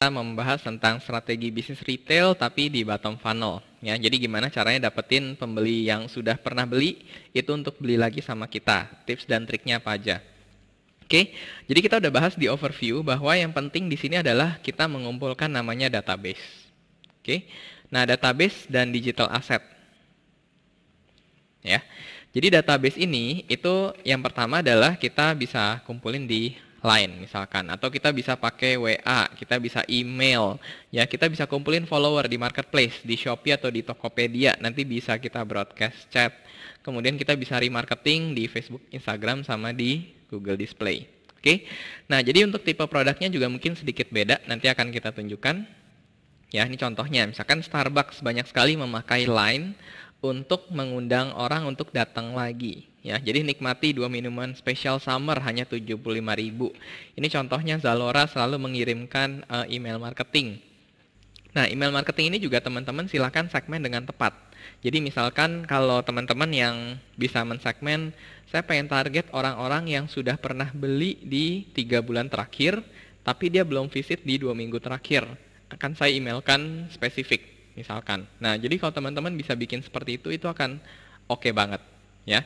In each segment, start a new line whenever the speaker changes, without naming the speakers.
kita membahas tentang strategi bisnis retail tapi di bottom funnel. Ya, jadi gimana caranya dapetin pembeli yang sudah pernah beli itu untuk beli lagi sama kita. Tips dan triknya apa aja? Oke, jadi kita udah bahas di overview bahwa yang penting di sini adalah kita mengumpulkan namanya database. Oke, nah database dan digital asset. Ya, jadi database ini itu yang pertama adalah kita bisa kumpulin di Line misalkan, atau kita bisa pakai WA, kita bisa email, ya kita bisa kumpulin follower di marketplace, di Shopee atau di Tokopedia, nanti bisa kita broadcast chat, kemudian kita bisa remarketing di Facebook, Instagram, sama di Google Display. Oke, nah jadi untuk tipe produknya juga mungkin sedikit beda, nanti akan kita tunjukkan. Ya, ini contohnya, misalkan Starbucks banyak sekali memakai Line untuk mengundang orang untuk datang lagi. Ya, jadi nikmati 2 minuman spesial summer hanya 75.000. Ini contohnya Zalora selalu mengirimkan email marketing. Nah, email marketing ini juga teman-teman silakan segmen dengan tepat. Jadi misalkan kalau teman-teman yang bisa mensegmen, saya pengen target orang-orang yang sudah pernah beli di 3 bulan terakhir, tapi dia belum visit di 2 minggu terakhir. Akan saya emailkan spesifik, misalkan. Nah, jadi kalau teman-teman bisa bikin seperti itu akan oke banget. Ya.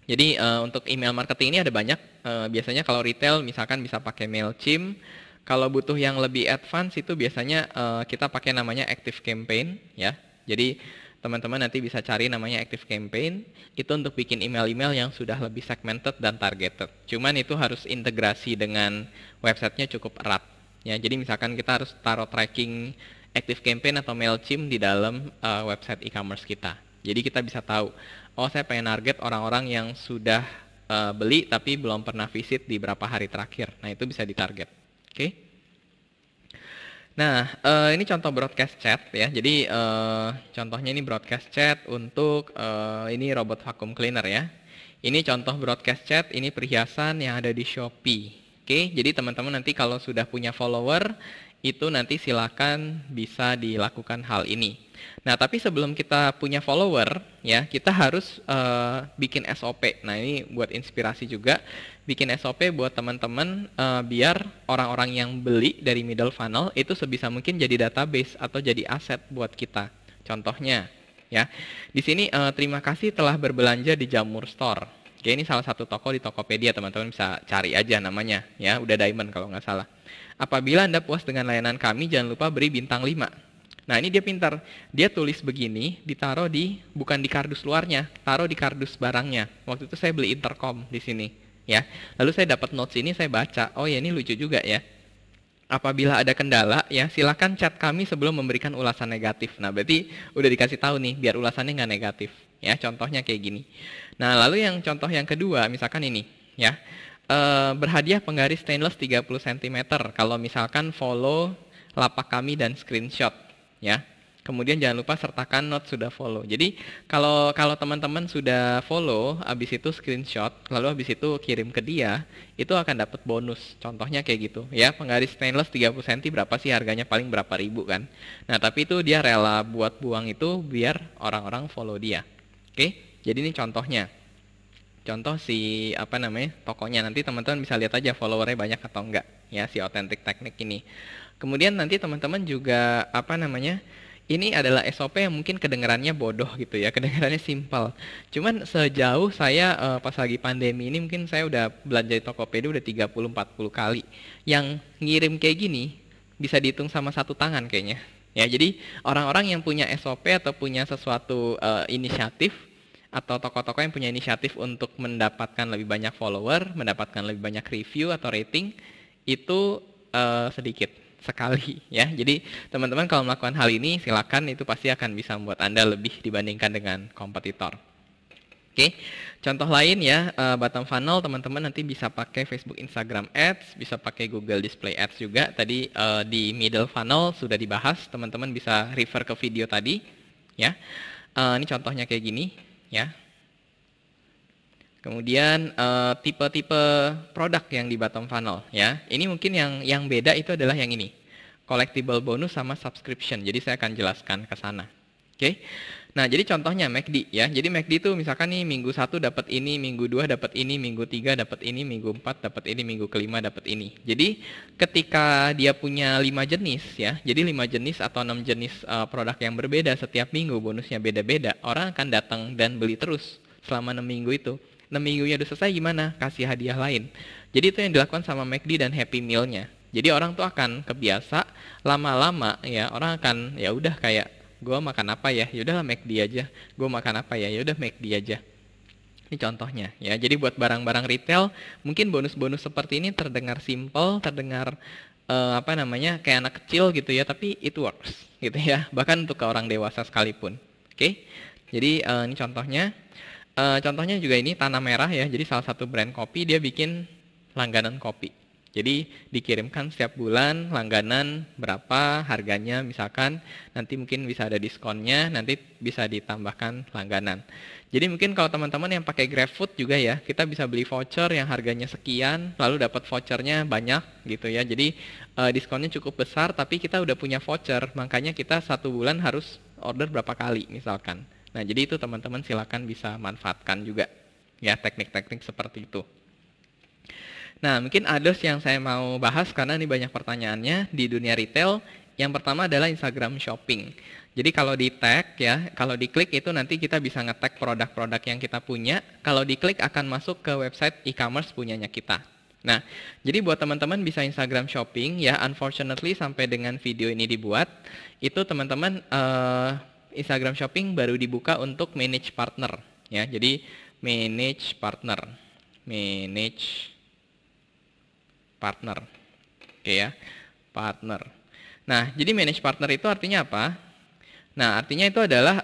Jadi untuk email marketing ini ada banyak, biasanya kalau retail misalkan bisa pakai MailChimp, kalau butuh yang lebih advance itu biasanya kita pakai namanya Active Campaign, ya. Jadi teman-teman nanti bisa cari namanya Active Campaign, itu untuk bikin email-email yang sudah lebih segmented dan targeted. Cuman itu harus integrasi dengan websitenya cukup erat, ya. Jadi misalkan kita harus taruh tracking Active Campaign atau MailChimp di dalam website e-commerce kita. Jadi kita bisa tahu, oh saya pengen target orang-orang yang sudah beli tapi belum pernah visit di berapa hari terakhir. Nah itu bisa ditarget. Oke. Nah ini contoh broadcast chat ya. Jadi contohnya ini broadcast chat untuk ini robot vacuum cleaner ya. Ini contoh broadcast chat, ini perhiasan yang ada di Shopee. Oke, jadi teman-teman nanti kalau sudah punya follower itu nanti silakan bisa dilakukan hal ini. Nah, tapi sebelum kita punya follower, ya kita harus bikin SOP. Nah, ini buat inspirasi juga, bikin SOP buat teman-teman biar orang-orang yang beli dari middle funnel itu sebisa mungkin jadi database atau jadi aset buat kita. Contohnya, ya di sini terima kasih telah berbelanja di Jamur Store. Oke, ini salah satu toko di Tokopedia, teman-teman bisa cari aja namanya, ya udah diamond kalau nggak salah. Apabila Anda puas dengan layanan kami, jangan lupa beri bintang 5. Nah, ini dia pintar. Dia tulis begini, ditaruh di, bukan di kardus luarnya, taruh di kardus barangnya. Waktu itu saya beli intercom di sini, ya. Lalu saya dapat notes ini, saya baca. Oh ya, ini lucu juga ya. Apabila ada kendala, ya silakan chat kami sebelum memberikan ulasan negatif. Nah, berarti udah dikasih tahu nih, biar ulasannya nggak negatif. Ya, contohnya kayak gini. Nah, lalu yang contoh yang kedua, misalkan ini, ya. Berhadiah penggaris stainless 30 cm kalau misalkan follow lapak kami dan screenshot, ya. Kemudian jangan lupa sertakan note sudah follow. Jadi kalau teman-teman sudah follow, habis itu screenshot, lalu habis itu kirim ke dia, itu akan dapat bonus. Contohnya kayak gitu, ya. Penggaris stainless 30 cm berapa sih harganya, paling berapa ribu kan. Nah, tapi itu dia rela buat buang itu biar orang-orang follow dia. Oke? Jadi ini contohnya. Contoh si tokonya, nanti teman-teman bisa lihat aja followernya banyak atau enggak, ya, si Authentic Technique ini. Kemudian nanti teman-teman juga ini adalah SOP yang mungkin kedengarannya bodoh gitu ya, kedengarannya simpel. Cuman sejauh saya pas lagi pandemi ini mungkin saya udah belanja di Tokopedia udah 30-40 kali. Yang ngirim kayak gini bisa dihitung sama satu tangan kayaknya. Ya, jadi orang-orang yang punya SOP atau punya sesuatu inisiatif, atau toko-toko yang punya inisiatif untuk mendapatkan lebih banyak follower, mendapatkan lebih banyak review atau rating, itu sedikit sekali, ya. Jadi teman-teman kalau melakukan hal ini, silakan, itu pasti akan bisa membuat Anda lebih dibandingkan dengan kompetitor. Oke, contoh lain ya, bottom funnel teman-teman nanti bisa pakai Facebook, Instagram Ads, bisa pakai Google Display Ads juga. Tadi di middle funnel sudah dibahas, teman-teman bisa refer ke video tadi, ya. Ini contohnya kayak gini. Ya, kemudian tipe-tipe produk yang di bottom funnel, ya. Ini mungkin yang beda itu adalah yang ini, collectible bonus sama subscription. Jadi saya akan jelaskan ke sana. Oke. Nah, jadi contohnya McD ya. Jadi McD itu misalkan nih minggu 1 dapat ini, minggu 2 dapat ini, minggu 3 dapat ini, minggu 4 dapat ini, minggu kelima dapat ini. Jadi ketika dia punya 5 jenis ya. Jadi 5 jenis atau 6 jenis produk yang berbeda setiap minggu, bonusnya beda-beda. Orang akan datang dan beli terus selama 6 minggu itu. 6 minggunya udah selesai gimana? Kasih hadiah lain. Jadi itu yang dilakukan sama McD dan Happy Meal-nya. Jadi orang tuh akan kebiasa lama-lama ya, orang akan ya udah kayak gue makan apa ya, yaudahlah McD aja. Gue makan apa ya, yaudah McD aja. Ini contohnya ya. Jadi buat barang-barang retail, mungkin bonus-bonus seperti ini terdengar simple, terdengar kayak anak kecil gitu ya, tapi it works gitu ya. Bahkan untuk ke orang dewasa sekalipun. Oke. Jadi ini contohnya. Contohnya juga ini Tanah Merah ya. Jadi salah satu brand kopi, dia bikin langganan kopi. Jadi dikirimkan setiap bulan langganan berapa harganya, misalkan nanti mungkin bisa ada diskonnya, nanti bisa ditambahkan langganan. Jadi mungkin kalau teman-teman yang pakai GrabFood juga ya, kita bisa beli voucher yang harganya sekian, lalu dapat vouchernya banyak gitu ya. Jadi diskonnya cukup besar, tapi kita udah punya voucher, makanya kita 1 bulan harus order berapa kali misalkan. Nah, jadi itu teman-teman silakan bisa manfaatkan juga ya teknik-teknik seperti itu. Nah, mungkin others yang saya mau bahas karena ini banyak pertanyaannya di dunia retail. Yang pertama adalah Instagram Shopping. Jadi kalau di tag ya, kalau diklik itu nanti kita bisa nge-tag produk-produk yang kita punya. Kalau diklik akan masuk ke website e-commerce punyanya kita. Nah, jadi buat teman-teman bisa Instagram Shopping ya, unfortunately sampai dengan video ini dibuat, itu teman-teman Instagram Shopping baru dibuka untuk manage partner ya. Jadi manage partner. Oke ya, partner. Nah, jadi manage partner itu artinya apa? Nah, artinya itu adalah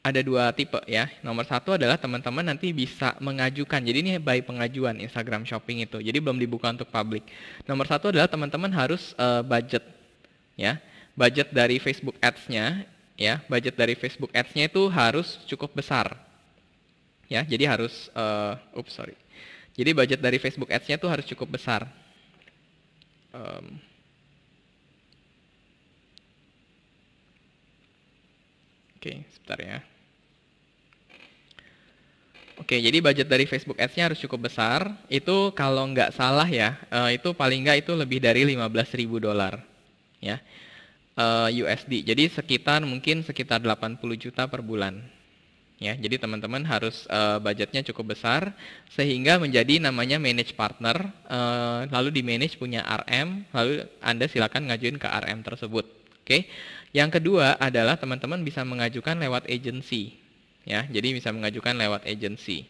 ada 2 tipe ya. Nomor 1 adalah teman-teman nanti bisa mengajukan. Jadi ini by pengajuan Instagram Shopping itu. Jadi belum dibuka untuk publik. Nomor 1 adalah teman-teman harus budget ya. Budget dari Facebook Ads-nya ya. Budget dari Facebook Ads-nya itu harus cukup besar. Ya, jadi harus Jadi budget dari Facebook Ads-nya tuh harus cukup besar. Oke, sebentar ya. Oke, jadi budget dari Facebook Ads-nya harus cukup besar. Itu kalau nggak salah ya, itu paling nggak itu lebih dari $15.000 ya, USD. Jadi mungkin sekitar 80 juta per bulan. Ya, jadi teman-teman harus budgetnya cukup besar sehingga menjadi namanya manage partner, lalu di manage punya RM, lalu Anda silakan ngajuin ke RM tersebut. Oke. Yang kedua adalah teman-teman bisa mengajukan lewat agency. Ya, jadi bisa mengajukan lewat agency.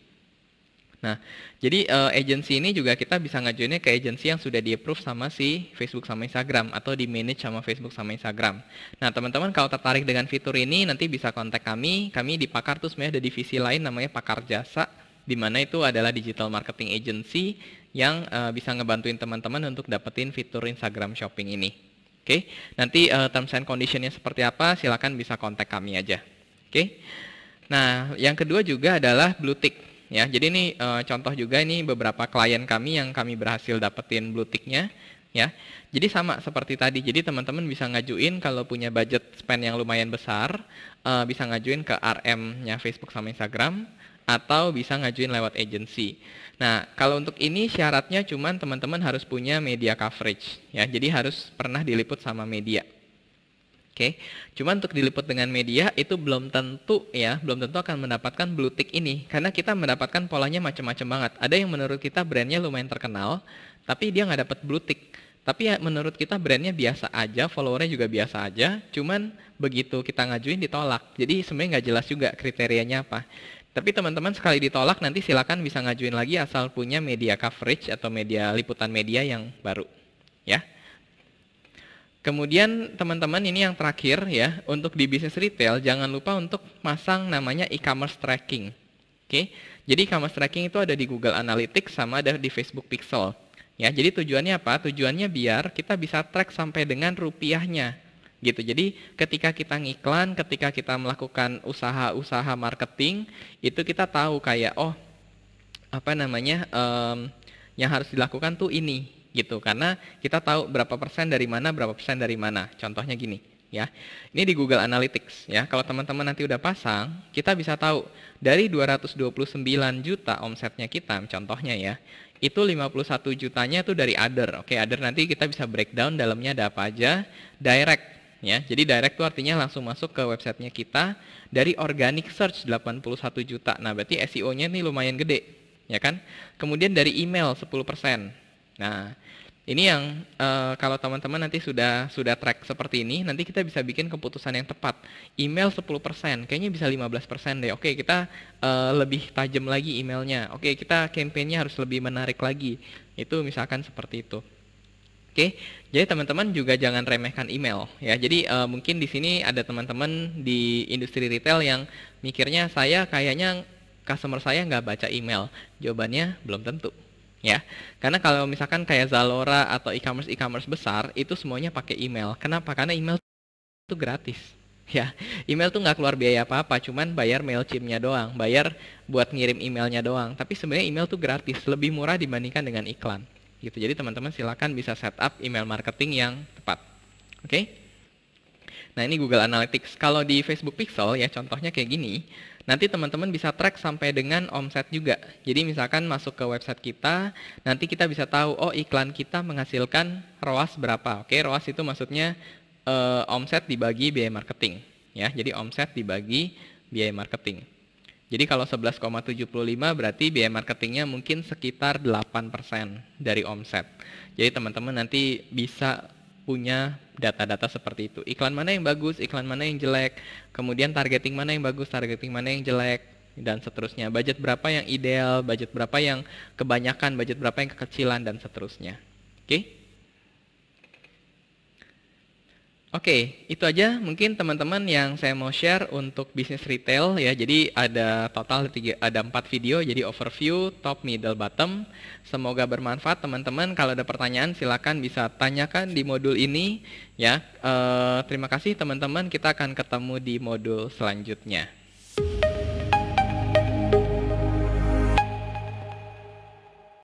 Nah, jadi agency ini juga kita bisa ngajuinnya ke agency yang sudah di-approve sama si Facebook sama Instagram atau di-manage sama Facebook sama Instagram. Nah, teman-teman kalau tertarik dengan fitur ini nanti bisa kontak kami. Kami di Pakar tuh sebenarnya ada divisi lain namanya Pakar Jasa, di mana itu adalah digital marketing agency yang bisa ngebantuin teman-teman untuk dapetin fitur Instagram Shopping ini. Oke, nanti terms and conditionnya seperti apa silakan bisa kontak kami aja. Oke. Nah, yang kedua juga adalah Blue Tick. Ya, jadi ini contoh juga ini beberapa klien kami yang kami berhasil dapetin blue tick-nya ya. Jadi sama seperti tadi. Jadi teman-teman bisa ngajuin kalau punya budget spend yang lumayan besar, bisa ngajuin ke RM-nya Facebook sama Instagram atau bisa ngajuin lewat agency. Nah, kalau untuk ini syaratnya cuman teman-teman harus punya media coverage ya. Jadi harus pernah diliput sama media. Oke, cuman untuk diliput dengan media itu belum tentu akan mendapatkan blue tick ini karena kita mendapatkan polanya macam-macam banget. Ada yang menurut kita brandnya lumayan terkenal, tapi dia nggak dapat blue tick. Tapi ya menurut kita brandnya biasa aja, followernya juga biasa aja, cuman begitu kita ngajuin ditolak. Jadi sebenarnya nggak jelas juga kriterianya apa. Tapi teman-teman sekali ditolak nanti silakan bisa ngajuin lagi asal punya media coverage atau media liputan media yang baru, ya. Kemudian teman-teman ini yang terakhir ya, untuk di bisnis retail jangan lupa untuk masang namanya e-commerce tracking. Oke. Jadi e-commerce tracking itu ada di Google Analytics sama ada di Facebook Pixel. Ya, jadi tujuannya apa? Tujuannya biar kita bisa track sampai dengan rupiahnya. Gitu. Jadi ketika kita ngiklan, ketika kita melakukan usaha-usaha marketing, itu kita tahu kayak yang harus dilakukan tuh ini. Gitu, karena kita tahu berapa persen dari mana, contohnya gini ya. Ini di Google Analytics ya. Kalau teman-teman nanti udah pasang, kita bisa tahu dari 229 juta omsetnya kita, contohnya ya, itu 51 jutanya itu dari other. Oke, other nanti kita bisa breakdown dalamnya ada apa aja. Direct ya. Jadi direct itu artinya langsung masuk ke websitenya kita. Dari organic search 81 juta. Nah, berarti SEO-nya ini lumayan gede, ya kan? Kemudian dari email 10%. Nah, ini yang kalau teman-teman nanti sudah track seperti ini, nanti kita bisa bikin keputusan yang tepat. Email 10%, kayaknya bisa 15% deh. Oke, kita lebih tajam lagi emailnya. Oke, kita campaign-nya harus lebih menarik lagi. Itu misalkan seperti itu. Oke, jadi teman-teman juga jangan remehkan email ya. Jadi mungkin di sini ada teman-teman di industri retail yang mikirnya saya kayaknya customer saya nggak baca email. Jawabannya belum tentu. Ya, karena kalau misalkan kayak Zalora atau e-commerce besar itu semuanya pakai email. Kenapa? Karena email itu gratis. Ya, email tuh nggak keluar biaya apa-apa, cuman bayar Mailchimp-nya doang, bayar buat ngirim emailnya doang. Tapi sebenarnya email tuh gratis, lebih murah dibandingkan dengan iklan. Gitu. Jadi teman-teman silakan bisa setup email marketing yang tepat. Oke? Nah, ini Google Analytics. Kalau di Facebook Pixel ya contohnya kayak gini. Nanti teman-teman bisa track sampai dengan omset juga. Jadi misalkan masuk ke website kita, nanti kita bisa tahu, oh iklan kita menghasilkan ROAS berapa. Oke, ROAS itu maksudnya omset dibagi biaya marketing. Ya, jadi omset dibagi biaya marketing. Jadi kalau 11,75 berarti biaya marketingnya mungkin sekitar 8% dari omset. Jadi teman-teman nanti bisa punya data-data seperti itu. Iklan mana yang bagus, iklan mana yang jelek, kemudian targeting mana yang bagus, targeting mana yang jelek, dan seterusnya. Budget berapa yang ideal, budget berapa yang kebanyakan, budget berapa yang kekecilan, dan seterusnya. Oke? Oke, itu aja mungkin teman-teman yang saya mau share untuk bisnis retail ya. Jadi ada total ada 4 video, jadi overview, top, middle, bottom. Semoga bermanfaat teman-teman. Kalau ada pertanyaan silakan bisa tanyakan di modul ini ya. Terima kasih teman-teman, kita akan ketemu di modul selanjutnya.